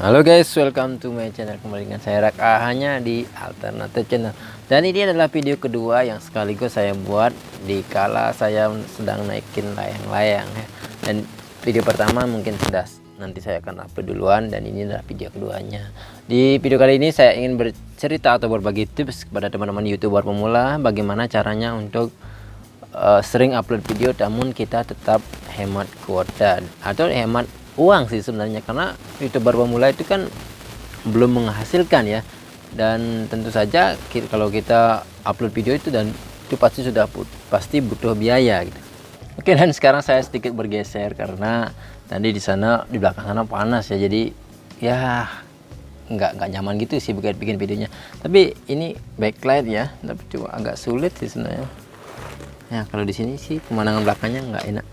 Halo guys, welcome to my channel. Kembali dengan saya Raka, hanya di Alternative Channel. Dan ini adalah video kedua yang sekaligus saya buat di kala saya sedang naikin layang-layang ya. Dan video pertama mungkin sudah nanti saya akan upload duluan, dan ini adalah video keduanya. Di video kali ini saya ingin bercerita atau berbagi tips kepada teman-teman YouTuber pemula bagaimana caranya untuk sering upload video namun kita tetap hemat kuota atau hemat uang sih sebenarnya, karena YouTuber pemula itu kan belum menghasilkan ya, dan tentu saja kalau kita upload video itu dan itu pasti butuh biaya gitu. Oke, dan sekarang saya sedikit bergeser karena tadi di sana di belakang sana panas ya, jadi ya nggak nyaman gitu sih bikin videonya. Tapi ini backlight ya, tapi cuma agak sulit sih sebenarnya. Ya kalau di sini sih pemandangan belakangnya nggak enak,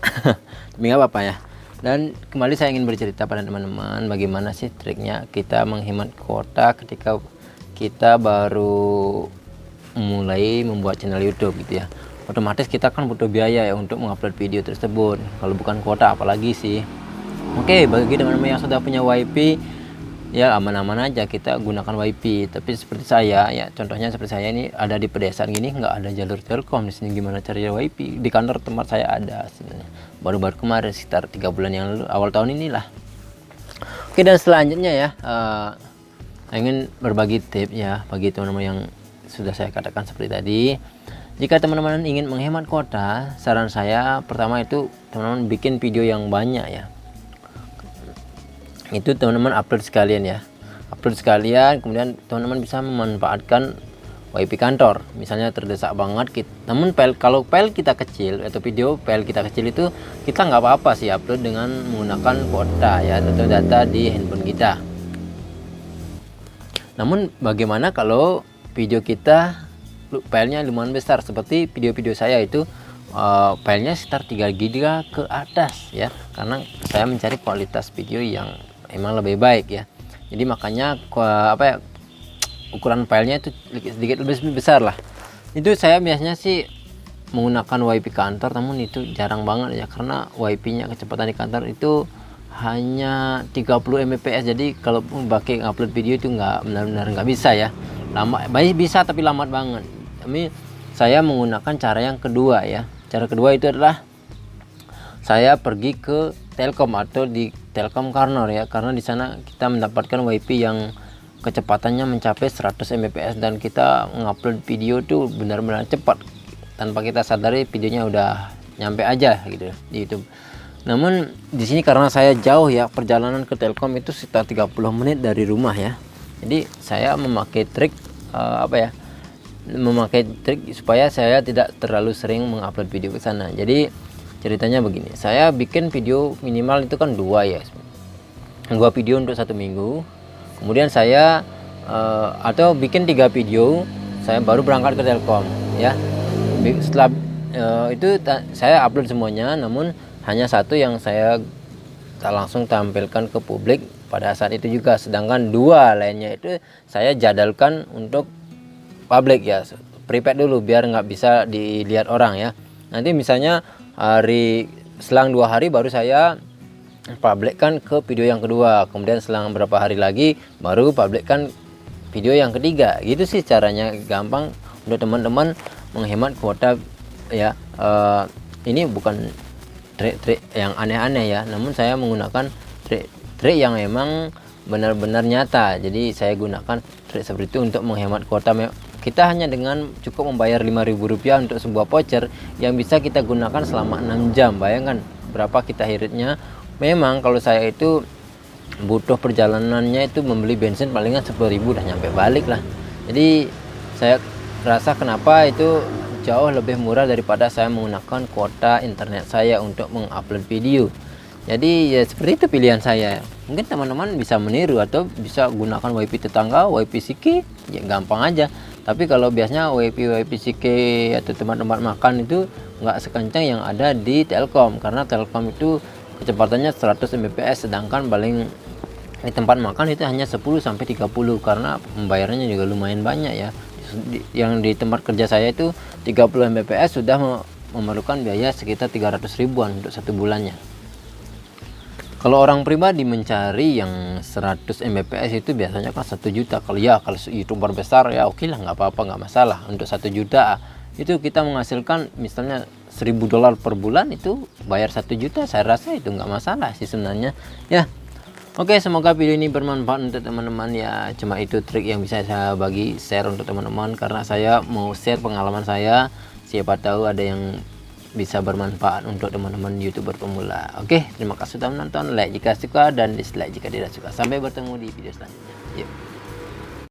tapi nggak apa-apa ya. Dan kembali saya ingin bercerita pada teman-teman bagaimana sih triknya kita menghemat kuota ketika kita baru mulai membuat channel YouTube gitu ya. Otomatis kita kan butuh biaya ya untuk mengupload video tersebut. Kalau bukan kuota apalagi sih. Oke, bagi teman-teman yang sudah punya WiFi ya aman-aman aja kita gunakan WiFi. Tapi seperti saya ya, contohnya seperti saya ini ada di pedesaan gini, nggak ada jalur Telkom di sini, gimana cari WiFi? Di kantor tempat saya ada sebenarnya. Baru-baru kemarin sekitar 3 bulan yang lalu, awal tahun inilah. Oke, dan selanjutnya ya saya ingin berbagi tips ya bagi teman-teman yang sudah saya katakan seperti tadi. Jika teman-teman ingin menghemat kuota, saran saya pertama itu teman-teman bikin video yang banyak ya. Itu teman-teman upload sekalian ya, kemudian teman-teman bisa memanfaatkan WiFi kantor. Misalnya terdesak banget namun kalau file kita kecil atau video file kita kecil itu kita nggak apa-apa sih upload dengan menggunakan kuota ya atau data di handphone kita. Namun bagaimana kalau video kita filenya lumayan besar, seperti video-video saya itu filenya sekitar 3 GB ke atas ya, karena saya mencari kualitas video yang emang lebih baik ya. Jadi makanya ukuran filenya itu sedikit lebih besar lah. Itu saya biasanya sih menggunakan WiFi kantor, namun itu jarang banget ya, karena WiFi-nya kecepatan di kantor itu hanya 30 Mbps. Jadi kalau pakai upload video itu benar-benar nggak bisa ya, lama bisa tapi lambat banget. Tapi saya menggunakan cara yang kedua ya. Cara kedua itu adalah saya pergi ke Telkom atau di Telkom Corner ya, karena di sana kita mendapatkan WiFi yang kecepatannya mencapai 100 Mbps dan kita ngupload video tuh benar-benar cepat tanpa kita sadari videonya udah nyampe aja gitu di YouTube. Namun di sini karena saya jauh ya, perjalanan ke Telkom itu sekitar 30 menit dari rumah ya. Jadi saya memakai trik supaya saya tidak terlalu sering mengupload video ke sana. Jadi ceritanya begini, saya bikin video minimal itu kan 2 video untuk 1 minggu, kemudian saya atau bikin 3 video, saya baru berangkat ke Telkom ya. Setelah itu saya upload semuanya, namun hanya 1 yang saya tak langsung tampilkan ke publik pada saat itu juga, sedangkan 2 lainnya itu saya jadalkan untuk publik ya, private dulu biar nggak bisa dilihat orang ya. Nanti misalnya selang 2 hari baru saya publikkan ke video yang kedua, kemudian selang beberapa hari lagi baru publikkan video yang ketiga. Gitu sih caranya, gampang untuk teman-teman menghemat kuota ya. Ini bukan trik-trik yang aneh-aneh ya, namun saya menggunakan trik yang memang benar-benar nyata. Jadi saya gunakan trik seperti itu untuk menghemat kuota. Kita hanya dengan cukup membayar Rp5.000 untuk sebuah voucher yang bisa kita gunakan selama 6 jam. Bayangkan berapa kita iritnya. Memang kalau saya itu butuh perjalanannya itu membeli bensin palingan 10.000 udah nyampe balik lah. Jadi saya rasa kenapa itu jauh lebih murah daripada saya menggunakan kuota internet saya untuk mengupload video. Jadi ya seperti itu pilihan saya. Mungkin teman-teman bisa meniru atau bisa gunakan WiFi tetangga, WiFi Siki, ya gampang aja. Tapi kalau biasanya WiFi Siki atau tempat-tempat makan itu nggak sekencang yang ada di Telkom, karena Telkom itu kecepatannya 100 Mbps, sedangkan paling di tempat makan itu hanya 10 sampai 30, karena pembayarannya juga lumayan banyak ya. Yang di tempat kerja saya itu 30 Mbps sudah memerlukan biaya sekitar 300 ribuan untuk 1 bulannya. Kalau orang pribadi mencari yang 100 Mbps itu biasanya kan 1 juta. Kalau YouTuber besar ya oke lah, nggak apa-apa, nggak masalah. Untuk 1 juta itu kita menghasilkan misalnya $1.000 per bulan, itu bayar 1 juta, saya rasa itu nggak masalah sih sebenarnya ya. Oke, semoga video ini bermanfaat untuk teman-teman ya. Cuma itu trik yang bisa saya bagi, share untuk teman-teman, karena saya mau share pengalaman saya, siapa tahu ada yang bisa bermanfaat untuk teman-teman YouTuber pemula. Oke, terima kasih sudah menonton, like jika suka dan dislike jika tidak suka. Sampai bertemu di video selanjutnya. Yuk.